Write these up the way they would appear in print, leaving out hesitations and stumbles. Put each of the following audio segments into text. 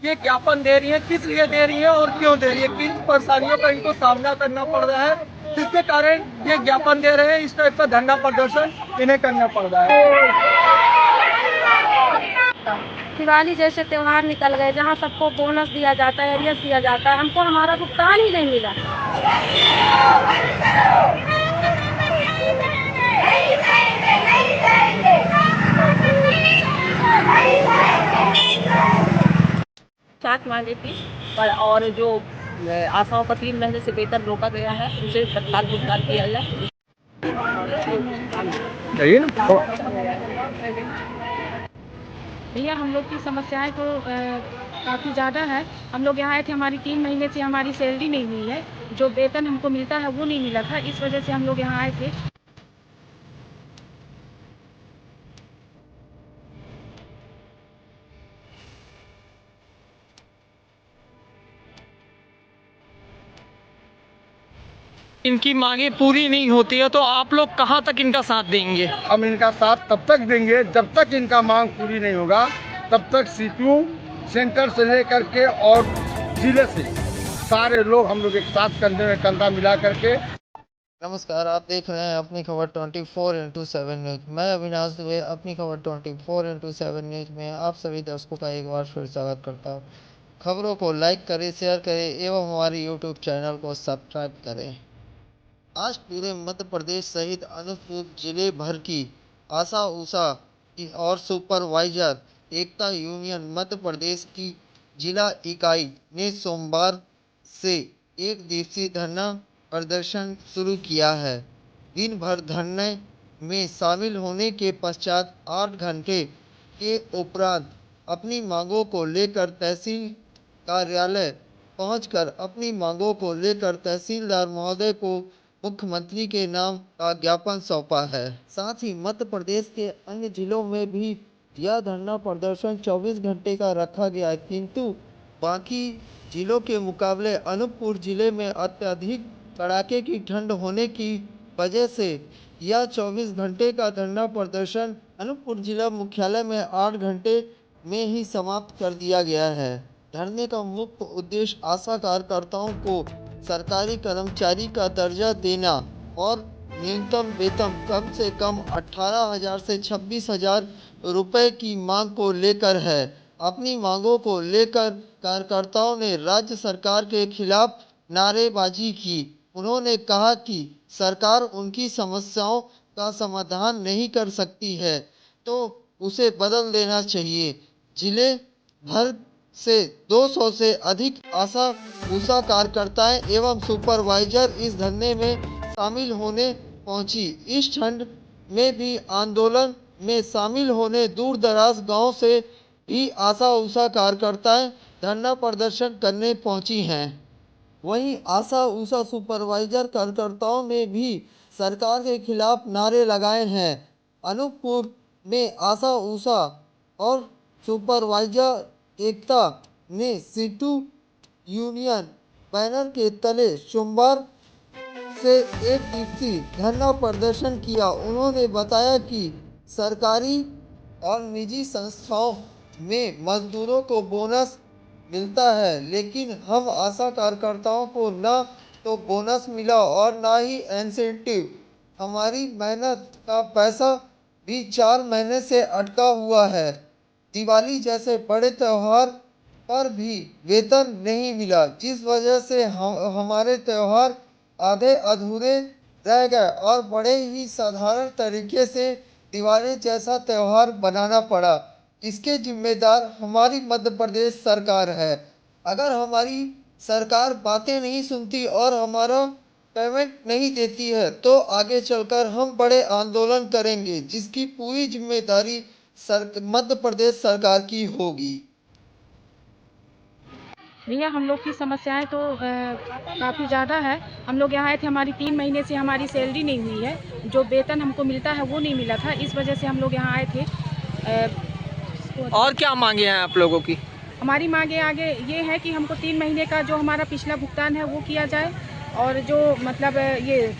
ये ज्ञापन दे रही है, किस लिए दे रही है और क्यों दे रही है, किन परेशानियों का इनको सामना करना पड़ रहा है, जिसके कारण ये ज्ञापन दे रहे हैं। इस टाइप का धरना प्रदर्शन इन्हें करना पड़ रहा है। दिवाली जैसे त्योहार निकल गए जहाँ सबको बोनस दिया जाता है, एरियस दिया जाता है, हमको हमारा भुगतान ही नहीं मिला। साथ वाले की और जो आशाओं का 3 महीने से वेतन रोका गया है उसे तत्काल भुगतान किया जाए। भैया हम लोग की समस्याएं तो काफ़ी ज़्यादा है। हम लोग यहाँ आए थे, हमारी 3 महीने से हमारी सैलरी नहीं हुई है, जो वेतन हमको मिलता है वो नहीं मिला था, इस वजह से हम लोग यहाँ आए थे। इनकी मांगे पूरी नहीं होती है तो आप लोग कहाँ तक इनका साथ देंगे? हम इनका साथ तब तक देंगे जब तक इनका मांग पूरी नहीं होगा, तब तक सीपीयू सेंटर से लेकर के और जिले से सारे लोग हम लोग एक साथ कंधे में कंधा मिला करके। नमस्कार, आप देख रहे हैं अपनी खबर 24x7 न्यूज़। मैं अविनाश दुबे अपनी खबर 24x7 न्यूज़ में आप सभी दर्शकों का एक बार फिर स्वागत करता हूं। खबरों को लाइक करें, शेयर करें एवं हमारे यूट्यूब चैनल को सब्सक्राइब करें। आज पूरे मध्य प्रदेश सहित अनूपपुर जिले भर की आशा उषा और सुपरवाइजर एकता यूनियन मध्य प्रदेश की जिला इकाई ने सोमवार से एक दिवसीय धरना प्रदर्शन शुरू किया है। दिन भर धरने में शामिल होने के पश्चात 8 घंटे के उपरांत अपनी मांगों को लेकर तहसील कार्यालय पहुंचकर अपनी मांगों को लेकर तहसीलदार महोदय को मुख्यमंत्री के नाम का ज्ञापन सौंपा है। साथ ही मध्य प्रदेश के अन्य जिलों में भी यह धरना प्रदर्शन 24 घंटे का रखा गया है, किंतु बाकी जिलों के मुकाबले अनूपपुर जिले में अत्यधिक कड़ाके की ठंड होने की वजह से यह 24 घंटे का धरना प्रदर्शन अनूपपुर जिला मुख्यालय में 8 घंटे में ही समाप्त कर दिया गया है। धरने का मुख्य उद्देश्य आशा कार्यकर्ताओं को सरकारी कर्मचारी का दर्जा देना और न्यूनतम वेतन कम से कम 18,000 से 26,000 रुपये की मांग को लेकर है। अपनी मांगों को लेकर कार्यकर्ताओं ने राज्य सरकार के खिलाफ नारेबाजी की। उन्होंने कहा कि सरकार उनकी समस्याओं का समाधान नहीं कर सकती है तो उसे बदल देना चाहिए। जिले भर से 200 से अधिक आशा उषा कार्यकर्ताएं एवं सुपरवाइजर इस धरने में शामिल होने पहुंची। इस ठंड में भी आंदोलन में शामिल होने दूर दराज गांव से भी आशा उषा कार्यकर्ताएं धरना प्रदर्शन करने पहुंची हैं। वहीं आशा उषा सुपरवाइजर कार्यकर्ताओं ने भी सरकार के खिलाफ नारे लगाए हैं। अनूपपुर में आशा उषा और सुपरवाइजर एकता ने सीटू यूनियन बैनर के तले सोमवार से एक दिवसीय धरना प्रदर्शन किया। उन्होंने बताया कि सरकारी और निजी संस्थाओं में मजदूरों को बोनस मिलता है, लेकिन हम आशा कार्यकर्ताओं को ना तो बोनस मिला और ना ही इंसेंटिव। हमारी मेहनत का पैसा भी 4 महीने से अटका हुआ है। दिवाली जैसे बड़े त्यौहार पर भी वेतन नहीं मिला, जिस वजह से हमारे त्यौहार आधे अधूरे रह गए और बड़े ही साधारण तरीके से दिवाली जैसा त्यौहार बनाना पड़ा। इसके जिम्मेदार हमारी मध्य प्रदेश सरकार है। अगर हमारी सरकार बातें नहीं सुनती और हमारा पेमेंट नहीं देती है तो आगे चलकर हम बड़े आंदोलन करेंगे, जिसकी पूरी जिम्मेदारी मध्य प्रदेश सरकार की होगी। भैया हम लोग की समस्याएं तो काफ़ी ज़्यादा है। हम लोग यहाँ आए थे, हमारी 3 महीने से हमारी सैलरी नहीं हुई है, जो वेतन हमको मिलता है वो नहीं मिला था, इस वजह से हम लोग यहाँ आए थे। और क्या मांगे हैं आप लोगों की? हमारी मांगे आगे ये है कि हमको 3 महीने का जो हमारा पिछला भुगतान है वो किया जाए, और जो मतलब ये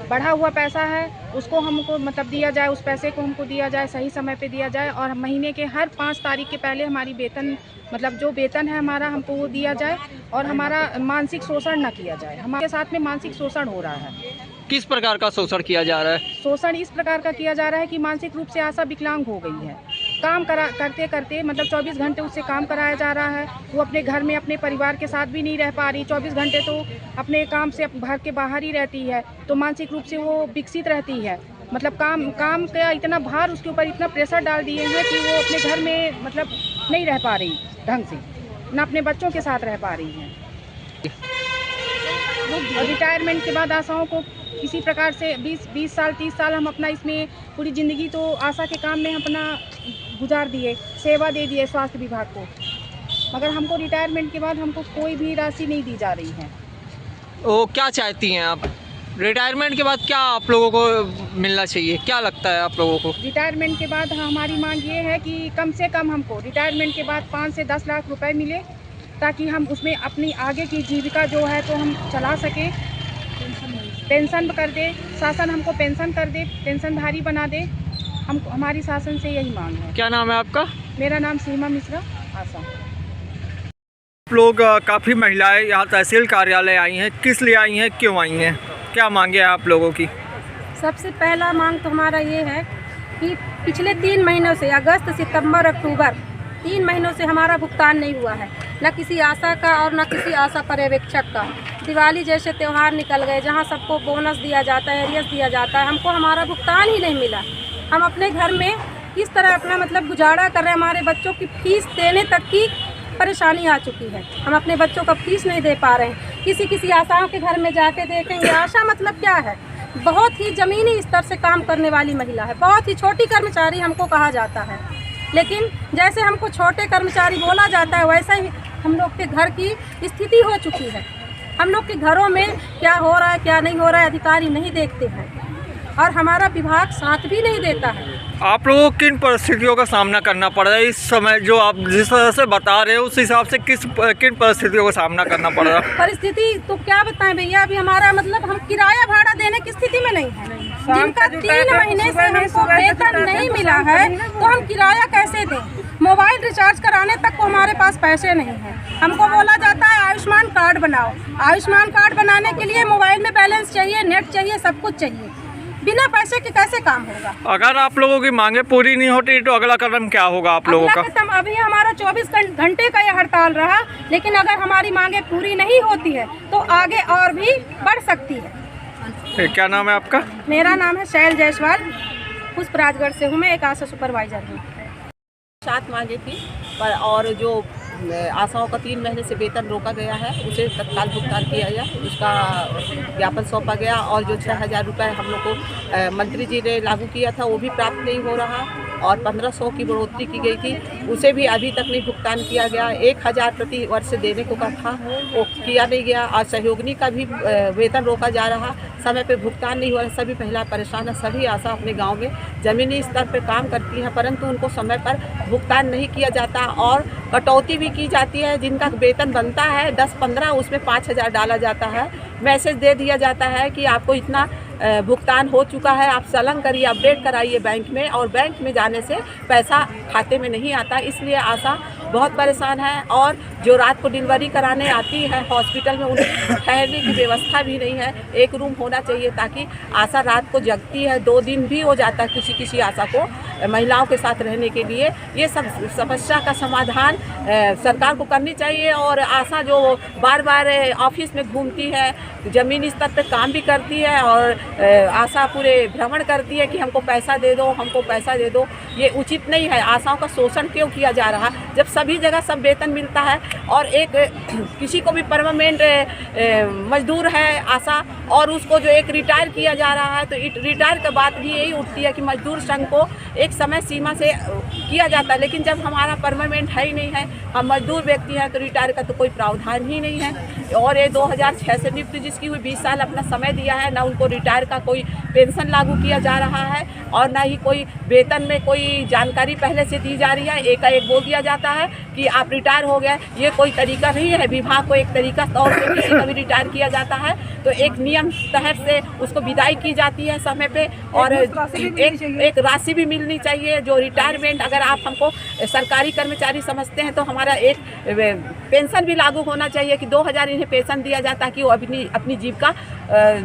बढ़ा हुआ पैसा है उसको हमको मतलब दिया जाए, उस पैसे को हमको दिया जाए, सही समय पे दिया जाए और महीने के हर 5 तारीख के पहले हमारी वेतन मतलब जो वेतन है हमारा हमको वो दिया जाए और हमारा मानसिक शोषण ना किया जाए। हमारे साथ में मानसिक शोषण हो रहा है। किस प्रकार का शोषण किया जा रहा है? शोषण इस प्रकार का किया जा रहा है कि मानसिक रूप से आशा विकलांग हो गई है। काम करते करते मतलब 24 घंटे उससे काम कराया जा रहा है। वो अपने घर में अपने परिवार के साथ भी नहीं रह पा रही। 24 घंटे तो अपने काम से घर के बाहर ही रहती है, तो मानसिक रूप से वो विकसित रहती है। मतलब काम का इतना भार उसके ऊपर, इतना प्रेशर डाल दिए हैं कि वो अपने घर में मतलब नहीं रह पा रही ढंग से, ना अपने बच्चों के साथ रह पा रही हैं। और रिटायरमेंट के बाद आशाओं को किसी प्रकार से 20 साल 30 साल हम अपना इसमें पूरी ज़िंदगी तो आशा के काम में अपना गुजार दिए, सेवा दे दिए स्वास्थ्य विभाग को, मगर हमको रिटायरमेंट के बाद हमको कोई भी राशि नहीं दी जा रही है। वो क्या चाहती हैं आप? रिटायरमेंट के बाद क्या आप लोगों को मिलना चाहिए, क्या लगता है आप लोगों को? रिटायरमेंट के बाद हमारी मांग ये है कि कम से कम हमको रिटायरमेंट के बाद 5 से 10 लाख रुपए मिले, ताकि हम उसमें अपनी आगे की जीविका जो है तो हम चला सकें। पेंशन कर दे शासन, हमको पेंशन कर दे, पेंशनधारी बना दे। हम हमारी शासन से यही मांग है। क्या नाम है आपका? मेरा नाम सीमा मिश्रा, आशा। आप लोग काफ़ी महिलाएं यहाँ तहसील कार्यालय आई हैं, किस लिए आई हैं, क्यों आई हैं, क्या मांगे हैं आप लोगों की? सबसे पहला मांग तो हमारा ये है कि पिछले 3 महीनों से अगस्त सितंबर अक्टूबर 3 महीनों से हमारा भुगतान नहीं हुआ है, न किसी आशा का और न किसी आशा पर्यवेक्षक का। दिवाली जैसे त्यौहार निकल गए जहाँ सबको बोनस दिया जाता है, एरियस दिया जाता है, हमको हमारा भुगतान ही नहीं मिला। हम अपने घर में किस तरह अपना मतलब गुजारा कर रहे हैं, हमारे बच्चों की फीस देने तक की परेशानी आ चुकी है। हम अपने बच्चों का फीस नहीं दे पा रहे हैं। किसी आशाओं के घर में जाके देखेंगे, आशा मतलब क्या है, बहुत ही ज़मीनी स्तर से काम करने वाली महिला है, बहुत ही छोटी कर्मचारी हमको कहा जाता है। लेकिन जैसे हमको छोटे कर्मचारी बोला जाता है, वैसा ही हम लोग के घर की स्थिति हो चुकी है। हम लोग के घरों में क्या हो रहा है क्या नहीं हो रहा है अधिकारी नहीं देखते हैं और हमारा विभाग साथ भी नहीं देता है। आप लोगों को किन परिस्थितियों का सामना करना पड़ रहा है इस समय? जो आप जिस तरह से बता रहे हो उस हिसाब से किन परिस्थितियों का सामना करना पड़ रहा है? परिस्थिति तो क्या बताएं भैया, अभी हमारा मतलब हम किराया भाड़ा देने की स्थिति में नहीं है। जिनका 3 महीने से हमको वेतन नहीं मिला है तो हम किराया कैसे दें? मोबाइल रिचार्ज कराने तक को हमारे पास पैसे नहीं हैं। हमको बोला जाता है आयुष्मान कार्ड बनाओ। आयुष्मान कार्ड बनाने के लिए मोबाइल में बैलेंस चाहिए, नेट चाहिए, सब कुछ चाहिए। बिना पैसे के कैसे काम होगा? अगर आप लोगों की मांगे पूरी नहीं होती तो अगला कदम क्या होगा आप लोगों का? अभी हमारा 24 घंटे का यह हड़ताल रहा, लेकिन अगर हमारी मांगे पूरी नहीं होती है तो आगे और भी बढ़ सकती है। क्या नाम है आपका? मेरा नाम है शैल जायसवाल, पुष्पराजगढ़ से हूँ, मैं एक आशा सुपरवाइजर हूँ। 7 मांगे थी पर और जो आशाओं का 3 महीने से वेतन रोका गया है उसे तत्काल भुगतान किया गया, उसका ज्ञापन सौंपा गया और जो 6000 रुपये हम लोग को मंत्री जी ने लागू किया था वो भी प्राप्त नहीं हो रहा और 1500 की बढ़ोतरी की गई थी उसे भी अभी तक नहीं भुगतान किया गया। 1000 प्रति वर्ष देने को कहा था वो किया नहीं गया और सहयोगिनी का भी वेतन रोका जा रहा, समय पे भुगतान नहीं हो रहा। सभी महिला परेशान है। सभी आशा अपने गांव में ज़मीनी स्तर पर काम करती हैं परंतु उनको समय पर भुगतान नहीं किया जाता और कटौती भी की जाती है। जिनका वेतन बनता है 10-15 उसमें 5000 डाला जाता है। मैसेज दे दिया जाता है कि आपको इतना भुगतान हो चुका है, आप संलग्न करिए, अपडेट कराइए बैंक में और बैंक में जाने से पैसा खाते में नहीं आता। इसलिए आशा बहुत परेशान है और जो रात को डिलीवरी कराने आती है हॉस्पिटल में उनकी ठहरने की व्यवस्था भी नहीं है। एक रूम होना चाहिए ताकि आशा रात को जगती है, 2 दिन भी हो जाता है किसी आशा को महिलाओं के साथ रहने के लिए। ये सब समस्या का समाधान सरकार को करनी चाहिए और आशा जो बार बार ऑफिस में घूमती है, ज़मीनी स्तर पर काम भी करती है और आशा पूरे भ्रमण करती है कि हमको पैसा दे दो, हमको पैसा दे दो, ये उचित नहीं है। आशाओं का शोषण क्यों किया जा रहा जब सभी जगह सब वेतन मिलता है और एक किसी को भी परमानेंट मजदूर है आशा और उसको जो एक रिटायर किया जा रहा है तो रिटायर के बाद भी यही उठती है कि मजदूर संघ को एक समय सीमा से किया जाता है, लेकिन जब हमारा परमानेंट है ही नहीं है, हम मजदूर व्यक्ति हैं, तो रिटायर का तो कोई प्रावधान ही नहीं है। और ये 2006 से नियुक्त जिसकी हुई 20 साल अपना समय दिया है, ना उनको रिटायर का कोई पेंशन लागू किया जा रहा है और ना ही कोई वेतन में कोई जानकारी पहले से दी जा रही है। एकाएक बोल दिया जाता है कि आप रिटायर हो गए, ये कोई तरीका नहीं है। विभाग को एक तरीका तौर पर किसी का भी रिटायर किया जाता है तो एक नियम तहत से उसको विदाई की जाती है समय पे, और एक राशि भी मिलनी चाहिए। जो रिटायरमेंट, अगर आप हमको सरकारी कर्मचारी समझते हैं तो हमारा एक पेंशन भी लागू होना चाहिए कि 2000 इन्हें पेंशन दिया जाता है कि वो अपनी जीविका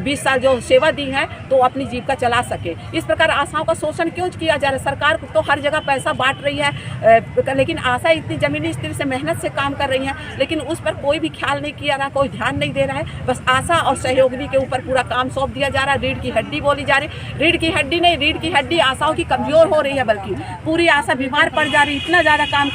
20 साल जो सेवा दी है तो अपनी जीविका चला सके। इस प्रकार आशाओं का शोषण क्यों किया जा रहा है? सरकार तो हर जगह पैसा बांट रही है, लेकिन आशा इतनी जमीनी स्तर से मेहनत से काम कर रही है, लेकिन उस पर कोई भी ख्याल नहीं किया रहा, कोई ध्यान नहीं दे रहा है। बस आशा और सहयोगिनी के ऊपर पूरा काम सौंप दिया जा रहा है। रीढ़ की हड्डी बोली जा रही, रीढ़ की हड्डी नहीं, रीढ़ की हड्डी आशाओं की कमजोर हो रही है, बल्कि पूरी आशा बीमार पड़ जा रही, इतना ज़्यादा काम